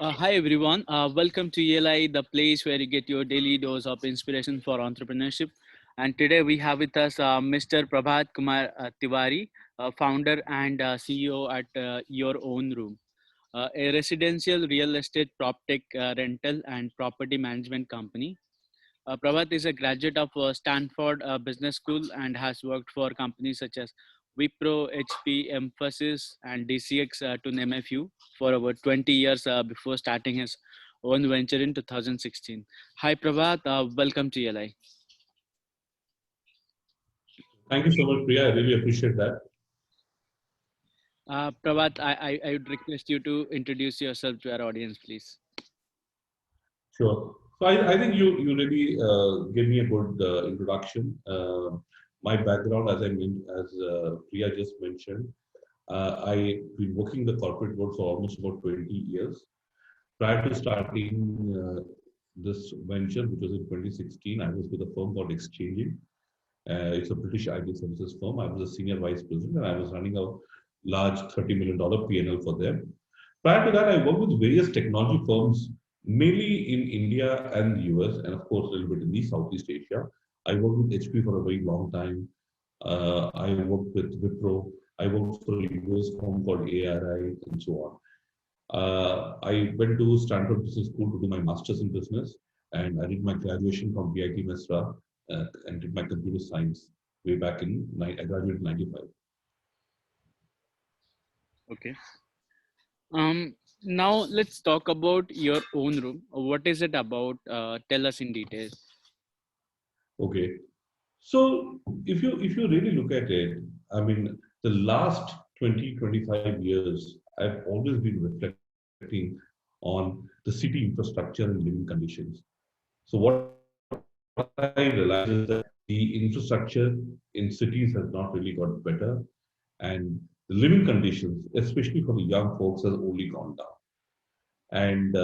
Hi everyone, welcome to ELI, the place where you get your daily dose of inspiration for entrepreneurship. And today we have with us Mr. Prabhat Kumar Tiwari, founder and CEO at Your Own Room, a residential real estate PropTech rental and property management company. Prabhat is a graduate of Stanford Business School and has worked for companies such as Wipro, HP, Emphasis, and DCX, to name a few, for over 20 years before starting his own venture in 2016. Hi, Prabhat. Welcome to ELI. Thank you so much, Priya. I really appreciate that. Prabhat, I would request you to introduce yourself to our audience, please. Sure. So I think you really gave me a good introduction. My background, as Priya just mentioned, I've been working in the corporate world for almost about 20 years. Prior to starting this venture, which was in 2016, I was with a firm called Exchanging. It's a British IT services firm. I was a senior vice president and I was running a large $30 million P&L for them. Prior to that, I worked with various technology firms, mainly in India and the US, and of course, a little bit in the Southeast Asia. I worked with HP for a very long time. I worked with Wipro. I worked for a US firm called ARI, and so on. I went to Stanford Business School to do my master's in business, and I did my graduation from BIT Mesra and did my computer science way back I graduated in 95. Okay. Now let's talk about your own room. What is it about? Tell us in detail. Okay. So if you really look at it, I mean, the last 20-25 years, I've always been reflecting on the city infrastructure and living conditions. So what I realized is that the infrastructure in cities has not really got better, and the living conditions, especially for the young folks, has only gone down. And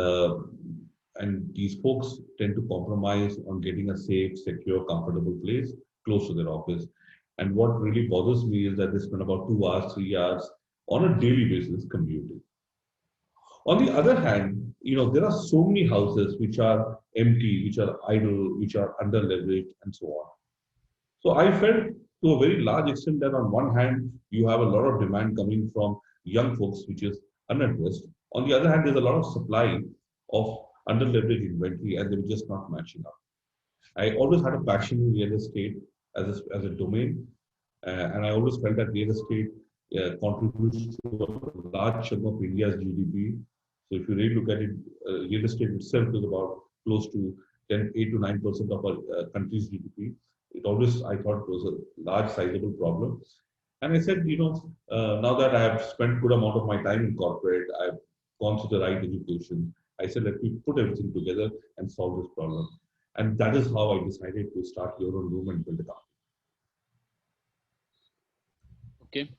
and these folks tend to compromise on getting a safe, secure, comfortable place close to their office. And what really bothers me is that they spend about 2 hours, 3 hours on a daily basis commuting. On the other hand, there are so many houses which are empty, which are idle, which are under leveraged, and so on. So I felt to a very large extent that on one hand, you have a lot of demand coming from young folks, which is unaddressed. On the other hand, there's a lot of supply of under-leveraged inventory, and they're just not matching up. I always had a passion in real estate as a domain, and I always felt that real estate contributes to a large chunk of India's GDP. So if you really look at it, real estate itself is about close to 8 to 9% of our country's GDP. It always, I thought, it was a large, sizable problem. And I said, now that I have spent good amount of my time in corporate, I've gone through the right education. I said, let me put everything together and solve this problem. And that is how I decided to start Your Own Room and build a company. Okay.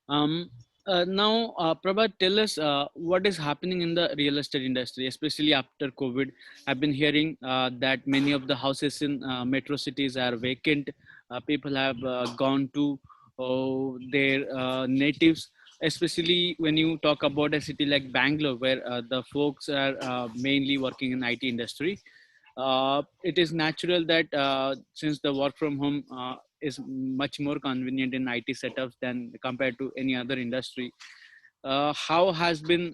Um, Now, Prabhat, tell us what is happening in the real estate industry, especially after COVID. I've been hearing that many of the houses in metro cities are vacant. People have gone to their natives, especially when you talk about a city like Bangalore, where the folks are mainly working in IT industry. It is natural that since the work from home is much more convenient in IT setups than compared to any other industry. How has been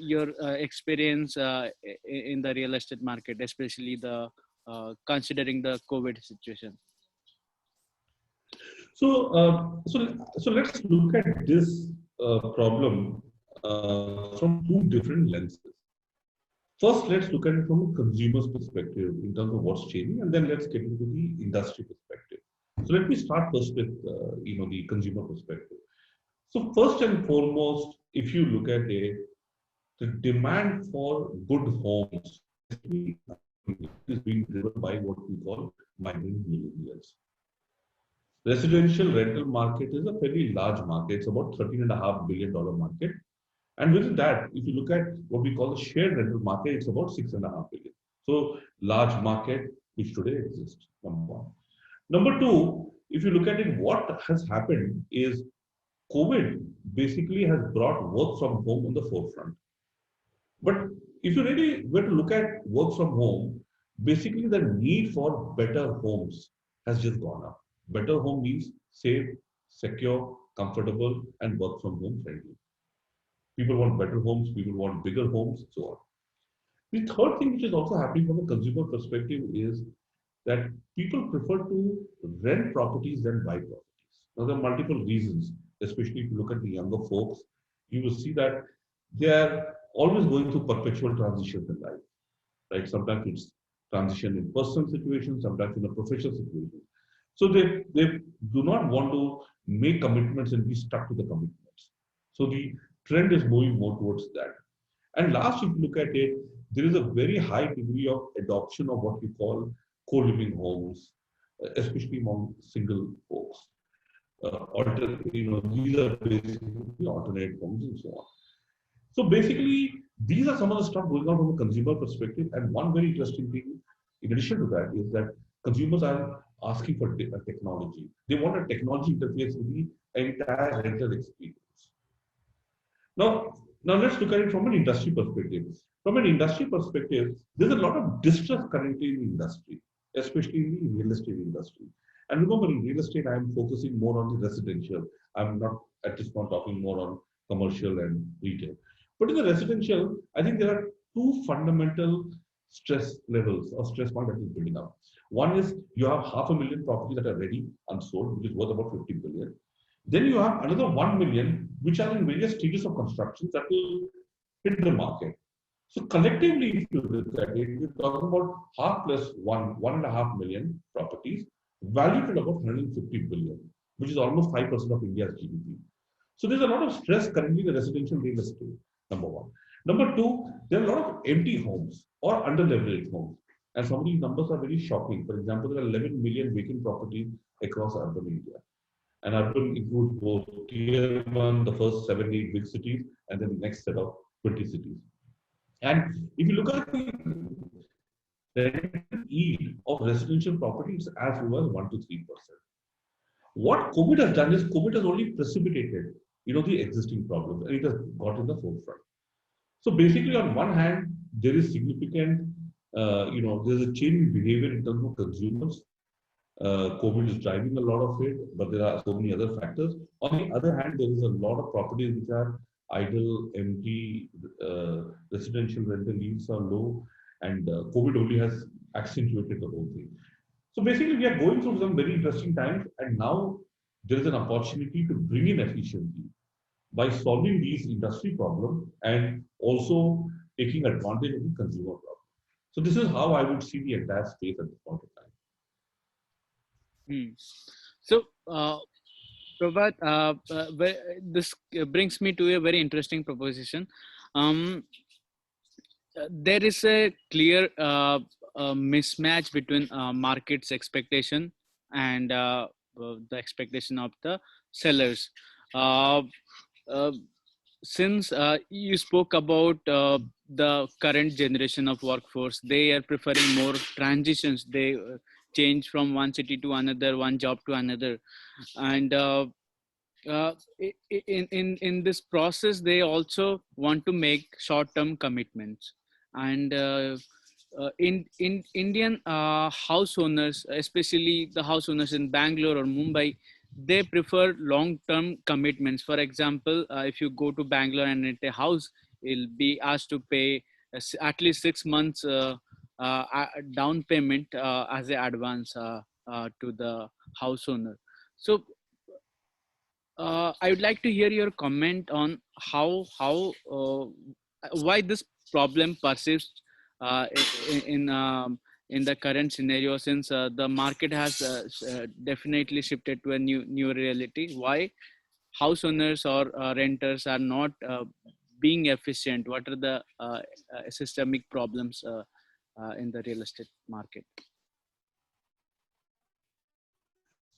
your experience in the real estate market, especially the considering the COVID situation? So let's look at this problem from two different lenses. First, let's look at it from a consumer's perspective in terms of what's changing, and then let's get into the industry perspective. So let me start first with the consumer perspective. So first and foremost, if you look at it, the demand for good homes, especially is being driven by what we call migrant millennials. Residential rental market is a fairly large market. It's about $13.5 billion market. And within that, if you look at what we call the shared rental market, it's about 6.5 billion. So large market which today exists. Number one. Number two, if you look at it, what has happened is COVID basically has brought work from home on the forefront. But if you really were to look at work from home, basically the need for better homes has just gone up. Better home means safe, secure, comfortable, and work from home friendly. People want better homes, people want bigger homes, so on. The third thing which is also happening from a consumer perspective is that people prefer to rent properties than buy properties. Now, there are multiple reasons, especially if you look at the younger folks, you will see that they are always going through perpetual transitions in life, right? Sometimes it's transition in personal situations, sometimes in a professional situation. So they do not want to make commitments and be stuck to the commitments. So the trend is moving more towards that. And last, if you look at it, there is a very high degree of adoption of what we call co-living homes, especially among single folks. These are basically alternate homes and so on. So basically, these are some of the stuff going on from a consumer perspective. And one very interesting thing, in addition to that, is that consumers are asking for technology. They want a technology interface with the entire rental experience. Now, now let's look at it from an industry perspective. From an industry perspective, there's a lot of distress currently in the industry, especially in the real estate industry. And remember, in real estate, I'm focusing more on the residential. I'm not at this point talking more on commercial and retail. But in the residential, I think there are two fundamental stress levels or stress point that is building up. One is you have 500,000 properties that are ready, unsold, which is worth about 50 billion. Then you have another 1 million, which are in various stages of construction that will hit the market. So collectively, if you look at it, you're talking about half plus 1.5 million properties valued at about 150 billion, which is almost 5% of India's GDP. So there's a lot of stress currently in the residential real estate, number one. Number two, there are a lot of empty homes or under-leveraged homes. And some of these numbers are very shocking. For example, there are 11 million vacant properties across urban India. And urban includes both tier one, the first 7, 8 big cities, and then the next set of 20 cities. And if you look at the rental yield of residential properties as low as 1 to 3%. What COVID has done is COVID has only precipitated, the existing problems, and it has got in the forefront. So basically, on one hand, there is significant, there's a change in behavior in terms of consumers. COVID is driving a lot of it, but there are so many other factors. On the other hand, there is a lot of properties which are idle, empty, residential rental yields are low, and COVID only has accentuated the whole thing. So basically, we are going through some very interesting times, and now there is an opportunity to bring in efficiency by solving these industry problems and also taking advantage of the consumer problem. So this is how I would see the entire space at this point of time. So, Prabhat, this brings me to a very interesting proposition. There is a clear mismatch between market's expectation and the expectation of the sellers. Uh, uh, since you spoke about the current generation of workforce, they are preferring more transitions. They change from one city to another, one job to another, and in this process, they also want to make short-term commitments. And in Indian house owners, especially the house owners in Bangalore or Mumbai, they prefer long-term commitments. For example, if you go to Bangalore and rent a house, you'll be asked to pay at least 6 months down payment as an advance to the house owner. So I would like to hear your comment on why this problem persists in the current scenario, since the market has definitely shifted to a new reality. Why house owners or renters are not being efficient? What are the systemic problems in the real estate market?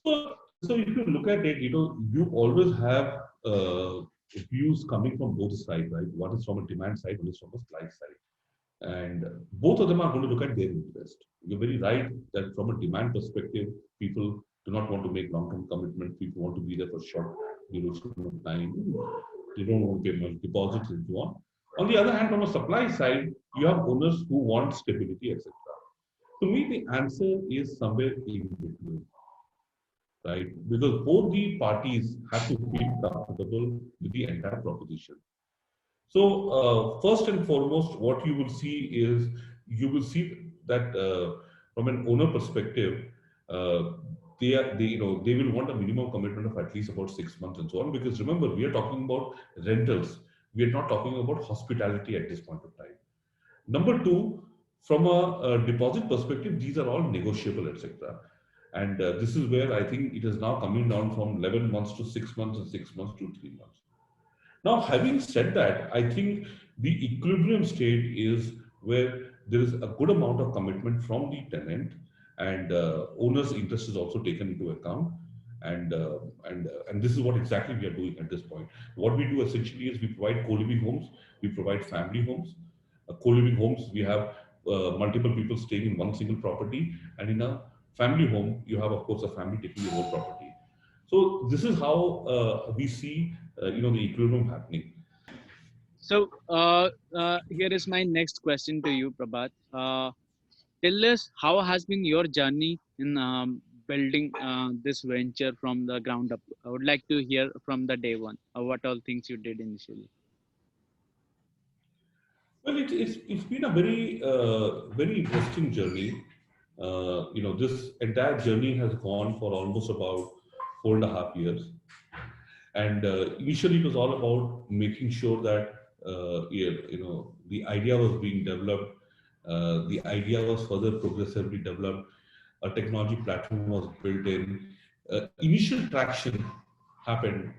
So if you look at it, you always have views coming from both sides, right? One is from a demand side, one is from a supply side. And both of them are going to look at their interest. You're very right that from a demand perspective, people do not want to make long-term commitments. People want to be there for short duration of time. They don't want to pay much deposits and so on. On the other hand, from a supply side, you have owners who want stability, etc. To me, the answer is somewhere in between, right? Because both the parties have to feel comfortable with the entire proposition. So, first and foremost, what you will see is you will see that from an owner perspective, uh, they will want a minimum commitment of at least about 6 months and so on. Because remember, we are talking about rentals. We are not talking about hospitality at this point of time. Number two, from a deposit perspective, these are all negotiable, etc. And this is where I think it is now coming down from 11 months to 6 months and 6 months to 3 months. Now, having said that, I think the equilibrium state is where there is a good amount of commitment from the tenant, and owner's interest is also taken into account. And this is what exactly we are doing at this point. What we do essentially is we provide co-living homes, we provide family homes. Co-living homes, we have multiple people staying in one single property, and in a family home, you have of course a family taking the whole property. So this is how we see the equilibrium happening. So here is my next question to you, Prabhat. Tell us how has been your journey in building this venture from the ground up. I would like to hear from the day one. What all things you did initially. Well, it's been a very interesting journey. This entire journey has gone for almost about 4.5 years. And initially, it was all about making sure that the idea was being developed. The idea was further progressively developed. A technology platform was built in. Initial traction happened.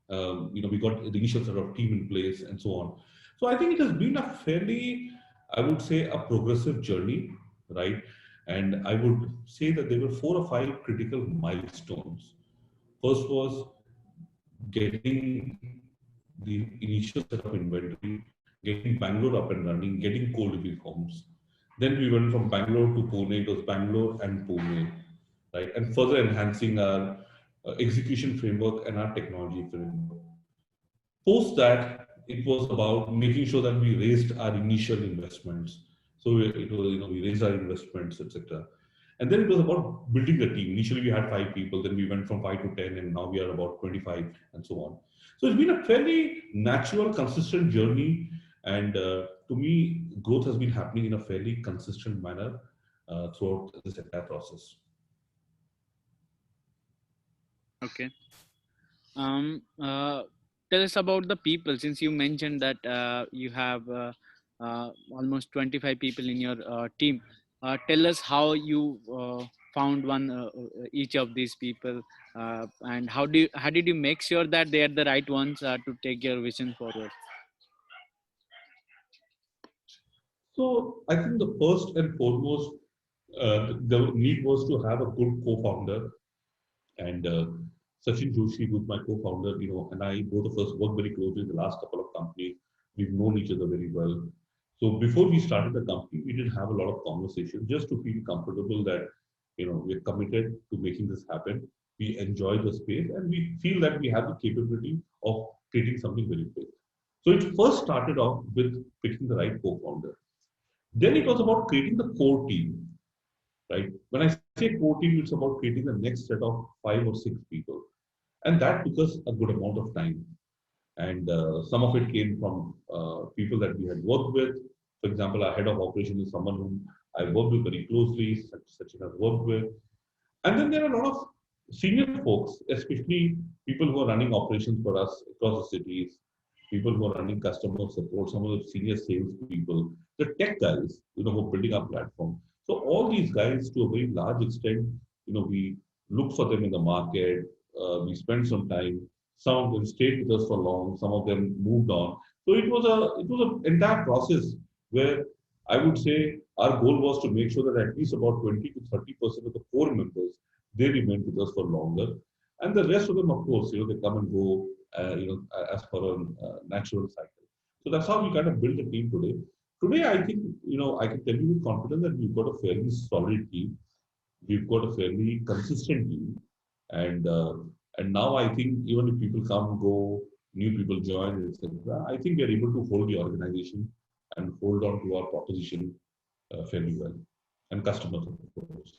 We got the initial sort of team in place and so on. So I think it has been a fairly, I would say, a progressive journey, right? And I would say that there were 4 or 5 critical milestones. First was getting the initial set of inventory, getting Bangalore up and running, getting co-living homes. Then we went from Bangalore to Pune. It was Bangalore and Pune, right? And further enhancing our execution framework and our technology framework. Post that, it was about making sure that we raised our initial investments. So we raised our investments, etc. And then it was about building the team. Initially, we had 5 people, then we went from 5 to 10, and now we are about 25, and so on. So it's been a fairly natural, consistent journey, and to me, growth has been happening in a fairly consistent manner throughout this entire process. Okay. Um, uh, Tell us about the people, since you mentioned that you have almost 25 people in your team. Tell us how you found each of these people, and how did you make sure that they are the right ones to take your vision forward? So I think the first and foremost, the need was to have a good co-founder. And Sachin Joshi, who's my co-founder, and I both of us worked very closely in the last couple of companies. We've known each other very well. So before we started the company, we did have a lot of conversations just to feel comfortable that we're committed to making this happen. We enjoy the space, and we feel that we have the capability of creating something very big. So it first started off with picking the right co-founder. Then it was about creating the core team, right? When I say core team, it's about creating the next set of 5 or 6 people. And that took us a good amount of time. And some of it came from people that we had worked with. For example, our head of operations is someone whom I worked with very closely, Sachin has worked with. And then there are a lot of senior folks, especially people who are running operations for us across the cities, people who are running customer support, some of the senior sales people, the tech guys, who are building our platform. So all these guys, to a very large extent, we look for them in the market. We spend some time. Some of them stayed with us for long. Some of them moved on. So it was an entire process where I would say our goal was to make sure that at least about 20 to 30% of the core members they remain with us for longer, and the rest of them, of course, they come and go, as per a natural cycle. So that's how we kind of build a team today. Today, I think I can tell you with confidence that we've got a fairly solid team. We've got a fairly consistent team, and uh, and now I think even if people come and go, new people join, etc., I think we are able to hold the organization and hold on to our proposition fairly well, and customers, of course.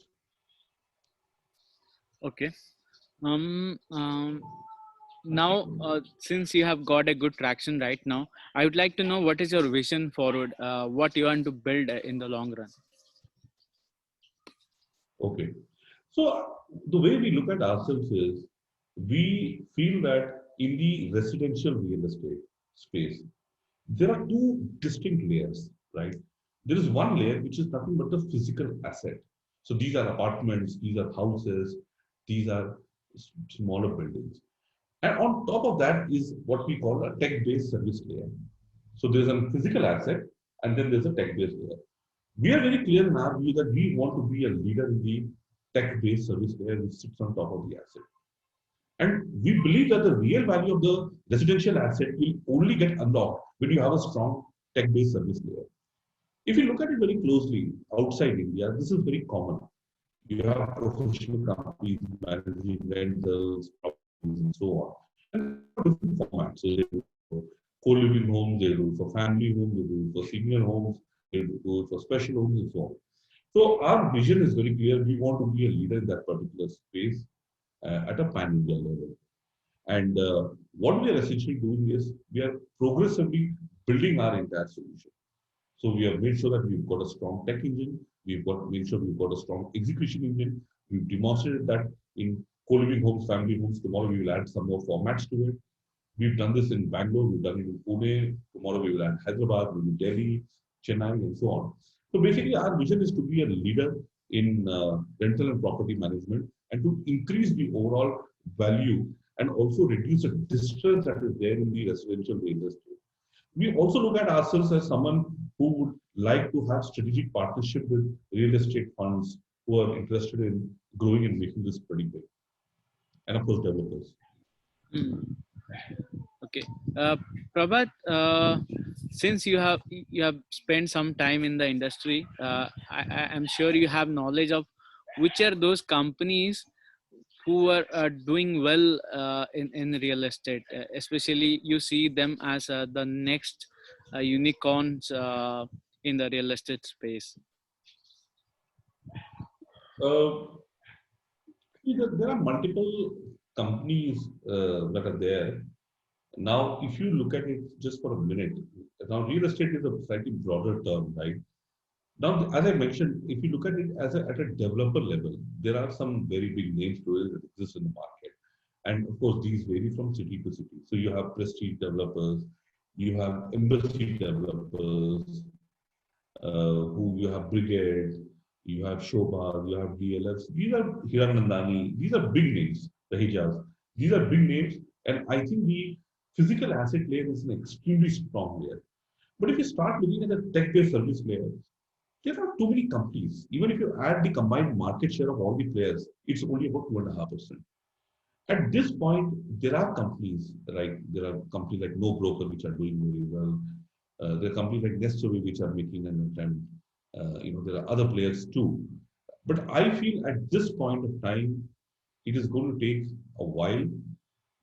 Okay. Um, um, Now, since you have got a good traction right now, I would like to know what is your vision forward, what you want to build in the long run. Okay. So the way we look at ourselves is we feel that in the residential real estate space, there are two distinct layers, right? There is one layer which is nothing but the physical asset. So these are apartments, these are houses, these are smaller buildings. And on top of that is what we call a tech-based service layer. So there's a physical asset and then there's a tech-based layer. We are very clear in our view that we want to be a leader in the tech-based service layer which sits on top of the asset. And we believe that the real value of the residential asset will only get unlocked when you have a strong tech-based service layer. If you look at it very closely outside India, this is very common. You have professional companies managing rentals, properties, and so on. And different formats. So they do for co-living homes, they do for family homes, they do for senior homes, they do for special homes, and so on. So our vision is very clear. We want to be a leader in that particular space at a pan-India level. And what we are essentially doing is we are progressively building our entire solution. So we have made sure that we've got a strong tech engine. We've got made sure we've got a strong execution engine. We've demonstrated that in co-living homes, family homes. Tomorrow we will add some more formats to it. We've done this in Bangalore. We've done it in Pune. Tomorrow we will add Hyderabad, we will Delhi, Chennai, and so on. So basically, our vision is to be a leader in rental and property management and to increase the overall value and also reduce the distress that is there in the residential real estate. We also look at ourselves as someone who would like to have strategic partnership with real estate funds who are interested in growing and making this pretty big, and of course developers. Hmm. Okay, Prabhat, since you have spent some time in the industry, I'm sure you have knowledge of which are those companies who are doing well in real estate. Especially, you see them as the next unicorns in the real estate space. Uh, there are multiple companies that are there. Now, if you look at it just for a minute, now real estate is a slightly broader term, right? Now, as I mentioned, if you look at it as at a developer level, there are some very big names today that exist in the market. And of course, these vary from city to city. So you have prestige developers, you have embassy developers, who you have Brigade, you have Shobha, you have DLFs. These are Hiranandani. These are big names, the Hijaz. These are big names. And I think the physical asset layer is an extremely strong layer. But if you start looking at the tech-based service layer, there are too many companies. Even if you add the combined market share of all the players, it's only about 2.5%. At this point, there are companies, right? There are companies like No Broker, which are doing very well. There are companies like Nestaway, which are making an attempt. There are other players too. But I feel at this point of time, it is going to take a while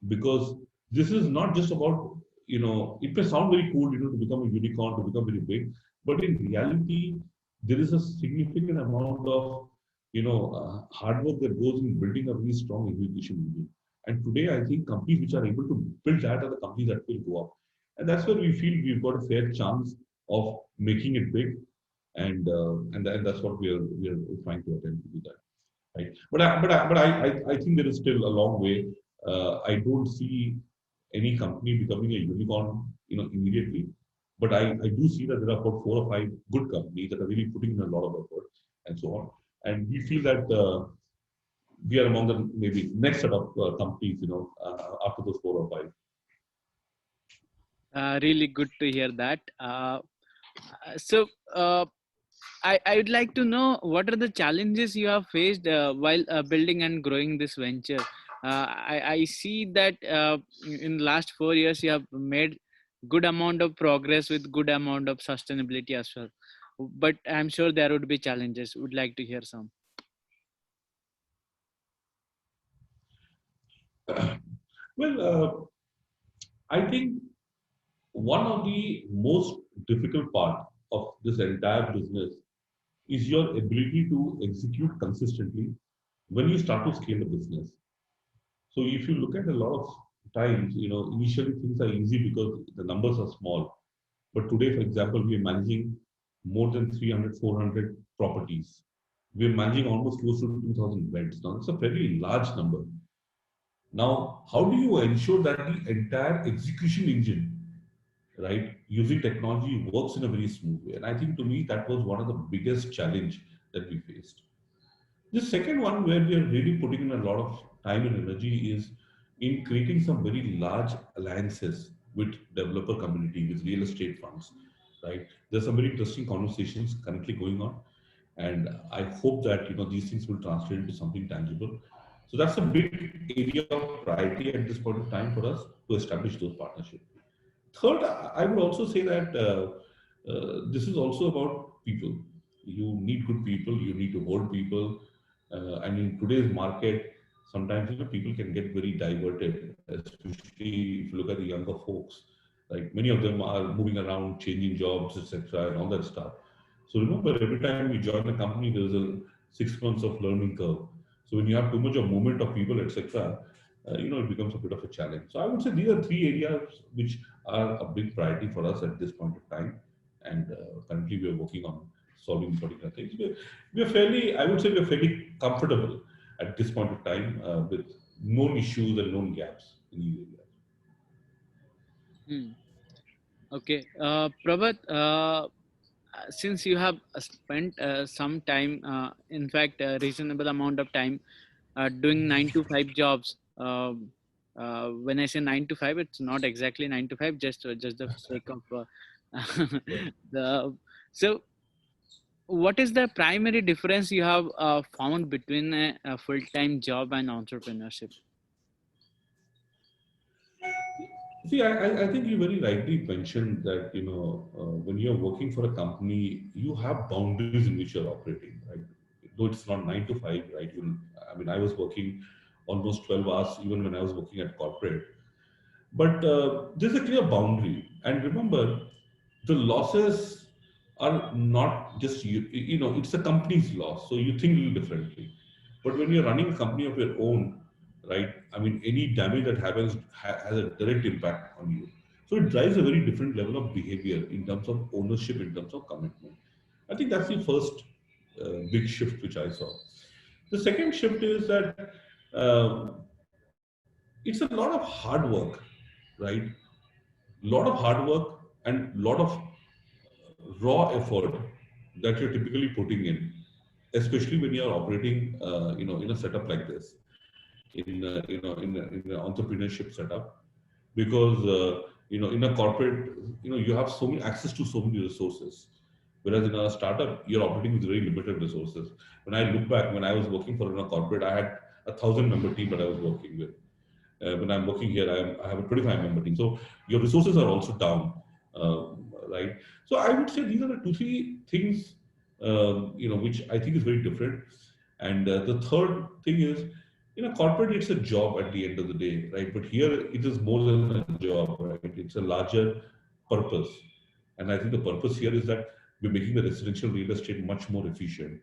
because this is not just about, it may sound very cool, to become a unicorn, to become very big, but in reality, there is a significant amount of, hard work that goes in building a very strong execution engine. And today, I think companies which are able to build that are the companies that will go up. And that's where we feel we've got a fair chance of making it big. And that's what we are trying to attempt to do that. Right. But I think there is still a long way. I don't see any company becoming a unicorn, immediately. But I do see that there are about 4 or 5 good companies that are really putting in a lot of effort and so on. And we feel that we are among the maybe next set of companies, after those 4 or 5. Really good to hear that. So, I would like to know what are the challenges you have faced while building and growing this venture. I see that in the last 4 years you have made good amount of progress with good amount of sustainability as well. But I'm sure there would be challenges. Would like to hear some. Well, I think one of the most difficult part of this entire business is your ability to execute consistently when you start to scale the business. So if you look at a lot of times, initially things are easy because the numbers are small. But today, for example, we are managing more than 300, 400 properties. We are managing almost close to 2,000 beds. Now, it's a very large number. Now, how do you ensure that the entire execution engine, right, using technology works in a very smooth way? And I think to me, that was one of the biggest challenge that we faced. The second one where we are really putting in a lot of time and energy is in creating some very large alliances with developer community, with real estate funds, right? There's some very interesting conversations currently going on, and I hope that these things will translate into something tangible. So that's a big area of priority at this point of time for us to establish those partnerships. Third, I would also say that this is also about people. You need good people. You need to hold people. And in today's market, sometimes people can get very diverted, especially if you look at the younger folks. Like many of them are moving around, changing jobs, etc., and all that stuff. So remember, every time you join a company, there's a 6 months of learning curve. So when you have too much of movement of people, etc., it becomes a bit of a challenge. So I would say these are three areas which are a big priority for us at this point of time. And currently we are working on solving particular things. We are fairly, I would say, we are fairly comfortable at this point of time with known issues and known gaps in these areas. Hmm. Okay, Prabhat, since you have spent some time, in fact, a reasonable amount of time doing 9 to 5 jobs. When I say 9 to 5, it's not exactly 9 to 5, just the sake of Right. the. So, what is the primary difference you have found between a full-time job and entrepreneurship? See, I think you very rightly mentioned that, when you're working for a company, you have boundaries in which you're operating, right? Though it's not 9 to 5, right? I mean, I was working almost 12 hours even when I was working at corporate. But there's a clear boundary. And remember, the losses are not just it's a company's loss. So you think a little differently. But when you're running a company of your own, right? I mean, any damage that happens has a direct impact on you. So it drives a very different level of behavior in terms of ownership, in terms of commitment. I think that's the first big shift which I saw. The second shift is that it's a lot of hard work, right? Lot of hard work and lot of raw effort that you're typically putting in, especially when you're operating, in a setup like this, in an entrepreneurship setup, because in a corporate, you have so many access to so many resources, whereas in a startup you're operating with very limited resources. When I look back, when I was working for in a corporate, I had 1,000 member team that I was working with. When I'm working here, I have a 25 member team. So your resources are also down, right? So I would say these are the two, three things, which I think is very different. And the third thing is, in a corporate, it's a job at the end of the day, right? But here it is more than a job, right? It's a larger purpose. And I think the purpose here is that we're making the residential real estate much more efficient,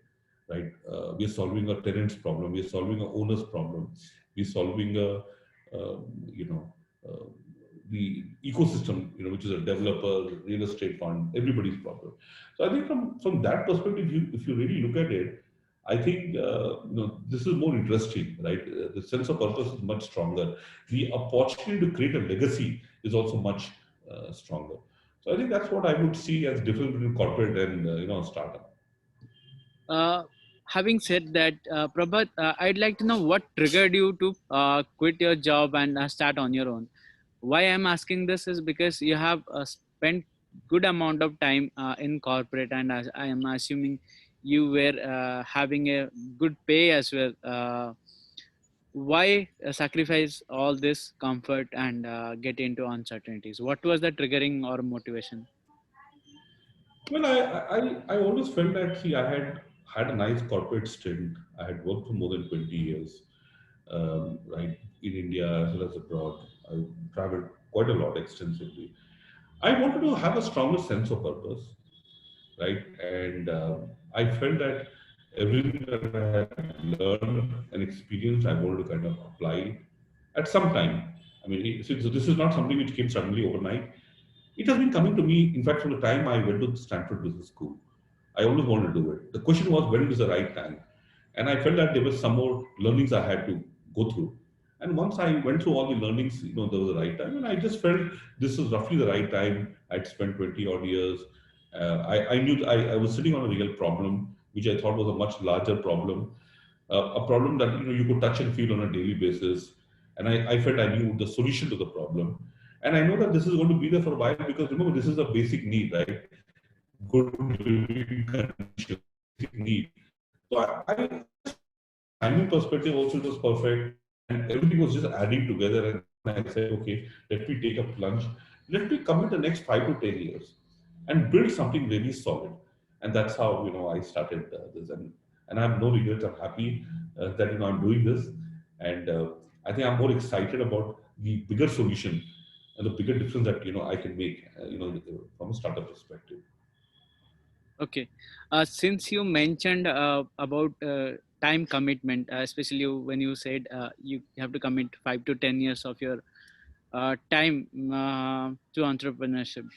right? We're solving a tenant's problem. We're solving a owner's problem. We're solving you know, uh, the ecosystem, which is a developer, real estate fund, everybody's problem. So I think from that perspective, if you really look at it, I think this is more interesting, right? The sense of purpose is much stronger. The opportunity to create a legacy is also much stronger. So I think that's what I would see as difference between corporate and startup. Uh, Having said that, Prabhat, I'd like to know what triggered you to quit your job and start on your own. Why I'm asking this is because you have spent good amount of time in corporate, and as I am assuming you were having a good pay as well. Why sacrifice all this comfort and get into uncertainties? What was the triggering or motivation? Well, I always felt that, see, I had a nice corporate stint. I had worked for more than 20 years, right, in India as well as abroad. I traveled quite a lot extensively. I wanted to have a stronger sense of purpose, right? And I felt that everything that I had learned and experienced, I wanted to kind of apply at some time. I mean, so this is not something which came suddenly overnight. It has been coming to me, in fact, from the time I went to Stanford Business School. I always wanted to do it. The question was, when is the right time? And I felt that there was some more learnings I had to go through. And once I went through all the learnings, there was the right time. And I just felt this is roughly the right time. I'd spent 20 odd years. I knew I was sitting on a real problem, which I thought was a much larger problem, a problem that you could touch and feel on a daily basis. And I felt I knew the solution to the problem. And I know that this is going to be there for a while because remember, this is a basic need, right? Good living conditions, basic need. So timing perspective also it was perfect, and everything was just adding together. And I said, okay, let me take a plunge. Let me commit the next 5 to 10 years and build something really solid. And that's how I started this, and I have no regrets. I'm happy that I'm doing this, and I think I'm more excited about the bigger solution and the bigger difference that I can make, from a startup perspective. Okay. Since you mentioned about time commitment, especially when you said you have to commit 5 to 10 years of your time to entrepreneurship.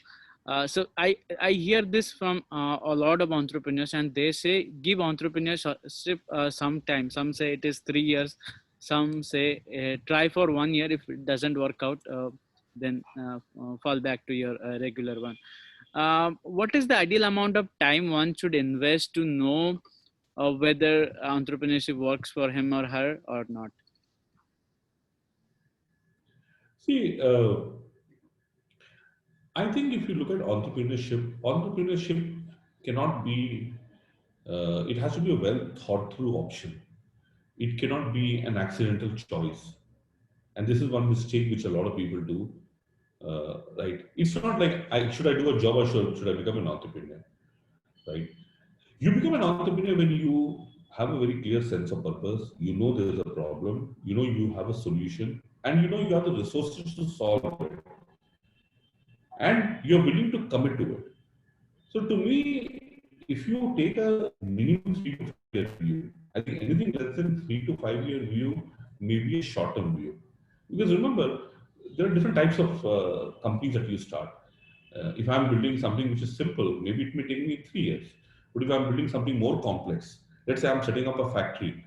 So I hear this from a lot of entrepreneurs, and they say give entrepreneurship some time. Some say it is 3 years. Some say try for 1 year. If it doesn't work out, then fall back to your regular one. What is the ideal amount of time one should invest to know whether entrepreneurship works for him or her or not? See, I think if you look at entrepreneurship cannot be, it has to be a well thought through option. It cannot be an accidental choice. And this is one mistake which a lot of people do. Right? It's not like should I do a job or should I become an entrepreneur? Right? You become an entrepreneur when you have a very clear sense of purpose. You know there's a problem. You know you have a solution, and you know you have the resources to solve it, and you're willing to commit to it. So to me, if you take a minimum 3 to 5 year view, I think anything less than 3 to 5 year view may be a short term view. Because remember, there are different types of companies that you start. If I'm building something which is simple, maybe it may take me 3 years. But if I'm building something more complex, let's say I'm setting up a factory,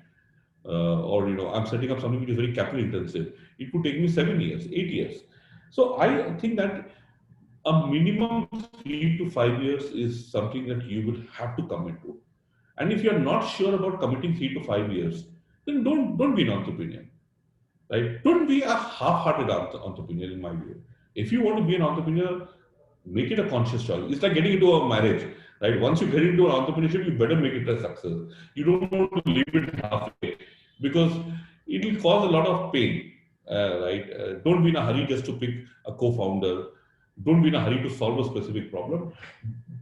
or I'm setting up something which is very capital intensive, it could take me 7 years, 8 years. So I think that a minimum 3 to 5 years is something that you would have to commit to. And if you're not sure about committing 3 to 5 years, then don't be an entrepreneur, right? Don't be a half-hearted entrepreneur, in my view. If you want to be an entrepreneur, make it a conscious choice. It's like getting into a marriage, right? Once you get into an entrepreneurship, you better make it a success. You don't want to leave it halfway because it will cause a lot of pain, right? Don't be in a hurry just to pick a co-founder. Don't be in a hurry to solve a specific problem.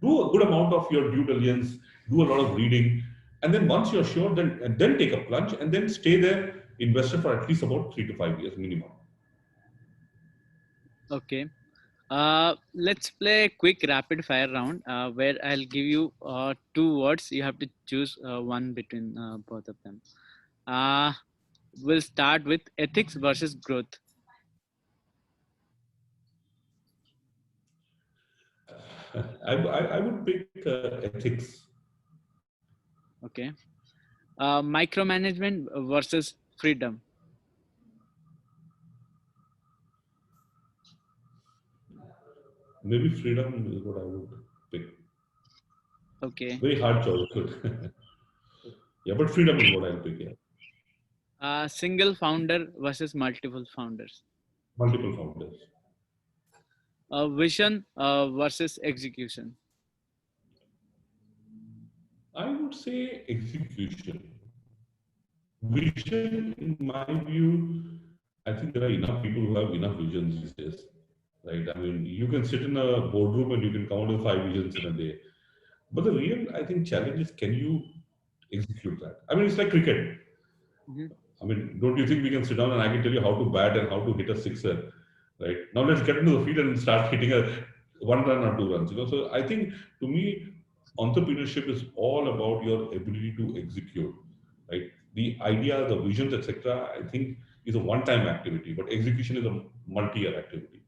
Do a good amount of your due diligence, do a lot of reading, and then once you're sure, then take a plunge and then stay there, invested for at least about 3 to 5 years minimum. Okay. Let's play a quick rapid fire round where I'll give you two words. You have to choose one between both of them. Uh, we'll start with ethics versus growth. I would pick ethics. Okay. Micromanagement versus freedom. Maybe freedom is what I would pick. Okay. Very hard choice, but yeah, but freedom is what I'll pick. Yeah, Single founder versus multiple founders. multiple founders. Vision versus execution. I would say execution. Vision, in my view, I think there are enough people who have enough visions these days, right? I mean, you can sit in a boardroom and you can come out with 5 visions in a day. But the real, I think, challenge is can you execute that? I mean, it's like cricket. Mhm. I mean, don't you think we can sit down and I can tell you how to bat and how to hit a sixer? right? Now let's get into the field and start hitting a 1 run or 2 runs. So I think to me, entrepreneurship is all about your ability to execute, right? The idea, the visions, etc. I think is a one-time activity, but execution is a multi-year activity.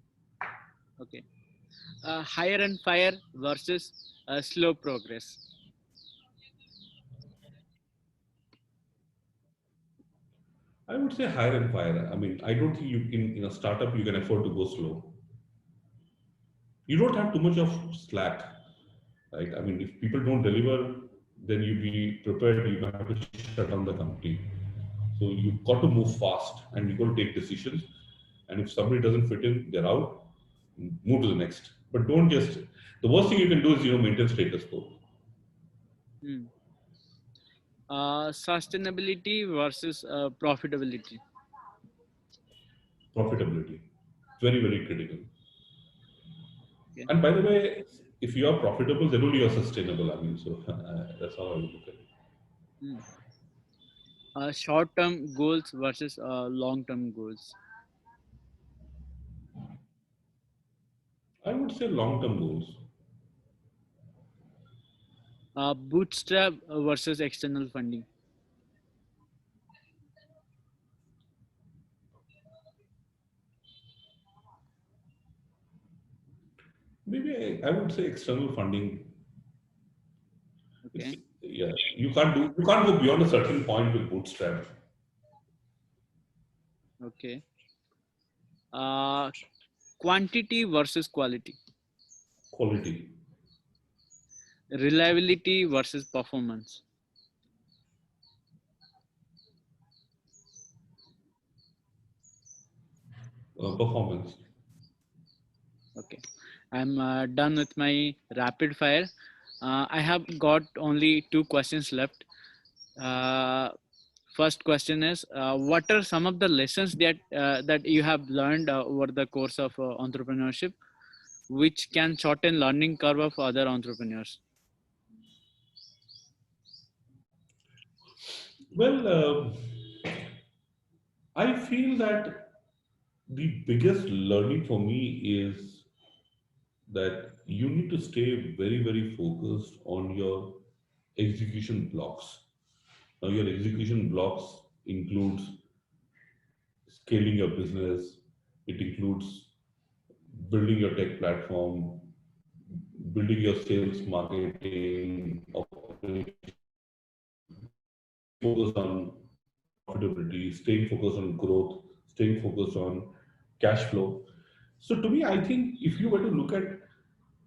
Okay. Hire and fire versus slow progress. I would say hire and fire. I mean, I don't think you in a startup you can afford to go slow. You don't have too much of slack, right? I mean, if people don't deliver, then you be prepared. You have to shut down the company. So you've got to move fast and you've got to take decisions. And if somebody doesn't fit in, they're out. Move to the next. But don't just. The worst thing you can do is maintain status quo. Hmm. Sustainability versus profitability. Profitability, very very critical. Okay. And by the way, if you are profitable, then only you are sustainable. I mean, so that's how I would look at it. Hmm. Short-term goals versus long-term goals. I would say long-term goals. Bootstrap versus external funding. Maybe I would say external funding. It's Okay. yeah. You can't go beyond a certain point with bootstrap. Okay. Uh, Quantity versus quality. Quality, Reliability versus performance. performance. Okay. I'm done with my rapid fire. I have got only 2 questions left. Uh, First question is, what are some of the lessons that you have learned over the course of entrepreneurship, which can shorten learning curve of other entrepreneurs? Well, I feel that the biggest learning for me is that you need to stay very, very focused on your execution blocks. Now, your execution blocks includes scaling your business. It includes building your tech platform, building your sales, marketing, operations, focus on profitability, staying focused on growth, staying focused on cash flow. So to me, I think if you were to look at,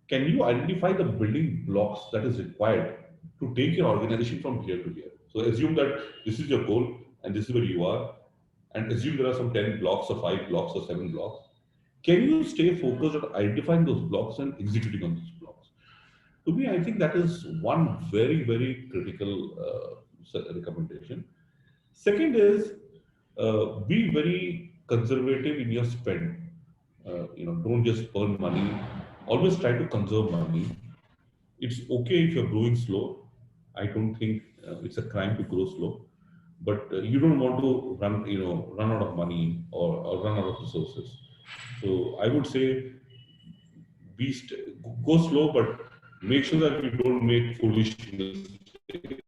can you identify the building blocks that is required to take your organization from here to here? So assume that this is your goal and this is where you are, and assume there are some 10 blocks or 5 blocks or 7 blocks. Can you stay focused on identifying those blocks and executing on those blocks? To me, I think that is one very, very critical recommendation. Second is be very conservative in your spend. Don't just burn money. Always try to conserve money. It's okay if you're growing slow. I don't think it's a crime to grow slow, but you don't want to run out of money or run out of resources. So I would say go slow, but make sure that you don't make foolish mistakes,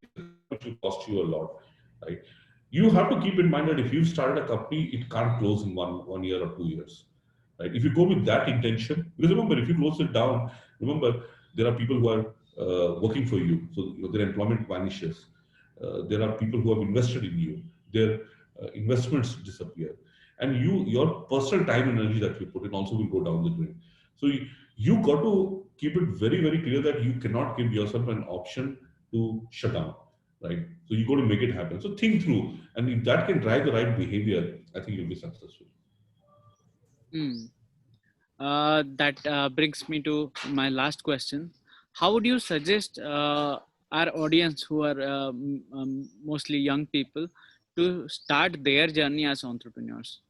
which will cost you a lot, right? You have to keep in mind that if you started a company, it can't close in one year or 2 years, right? If you go with that intention, because remember, if you close it down, remember there are people who are working for you, so their employment vanishes. There are people who have invested in you, their investments disappear, and your personal time and energy that you put in also will go down the drain. So you got to keep it very, very clear that you cannot give yourself an option to shut down, right? So you got to make it happen. So think through, and if that can drive the right behavior, I think you'll be successful. Hmm. That brings me to my last question. How would you suggest our audience, who are mostly young people, to start their journey as entrepreneurs?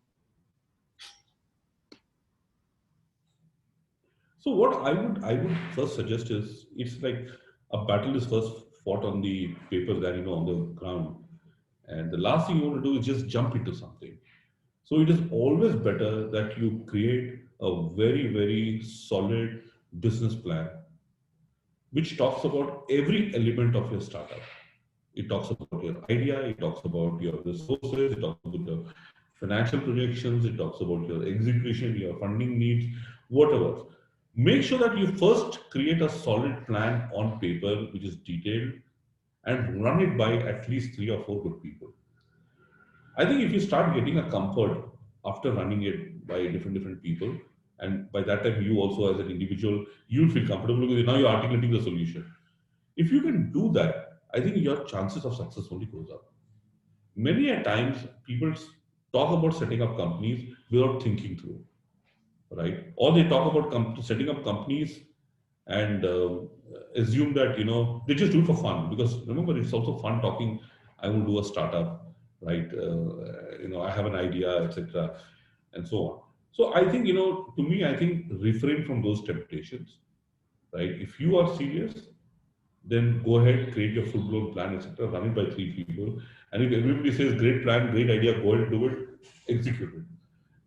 So what I would first suggest is, it's like a battle is first fought on the paper than on the ground, and the last thing you want to do is just jump into something. So it is always better that you create a very, very solid business plan which talks about every element of your startup. It talks about your idea, it talks about your resources, it talks about your financial projections, it talks about your execution, your funding needs, whatever. Make sure that you first create a solid plan on paper which is detailed and run it by at least 3 or 4 good people. I think if you start getting a comfort after running it by different people, and by that time you also as an individual, you'll feel comfortable because now you're articulating the solution. If you can do that, I think your chances of success only goes up. Many a times people talk about setting up companies without thinking through, right? Or they talk about setting up companies and assume that they just do it for fun, because remember it's also fun talking. I will do a startup, right? I have an idea, etc., and so on. So I think, to me, I think refrain from those temptations, right? If you are serious, then go ahead, create your full blown plan, etc., run it by 3 people. And if everybody says great plan, great idea, go ahead and do it, execute it.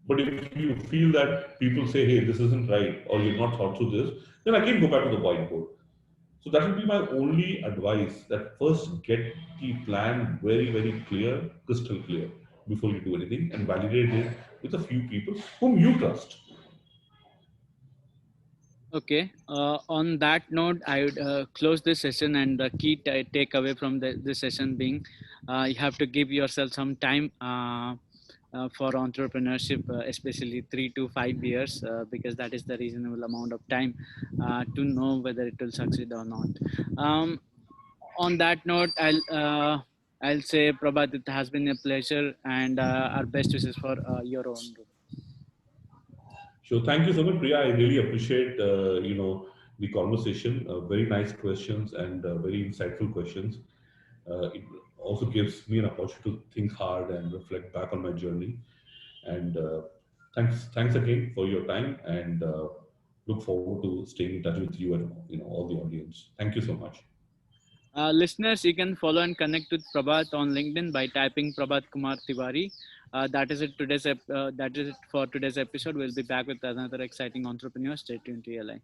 But if you feel that people say, hey, this isn't right, or you've not thought through this, then again go back to the whiteboard. So that will be my only advice, that first get the plan very, very clear, crystal clear, before you do anything, and validate it with a few people whom you trust. Okay. On that note, I would close this session, and the key takeaway from this session being, you have to give yourself some time for entrepreneurship, especially 3 to 5 years, because that is the reasonable amount of time to know whether it will succeed or not. Um, on that note, I'll say, Prabhat, it has been a pleasure, and our best wishes for your own group. So thank you so much, Priya. I really appreciate the conversation. Very nice questions and very insightful questions. It also gives me an opportunity to think hard and reflect back on my journey. And thanks again for your time. And look forward to staying in touch with you and all the audience. Thank you so much. Listeners, you can follow and connect with Prabhat on LinkedIn by typing Prabhat Kumar Tiwari. That is it for today's episode. We'll be back with another exciting entrepreneur. Stay tuned to ELI.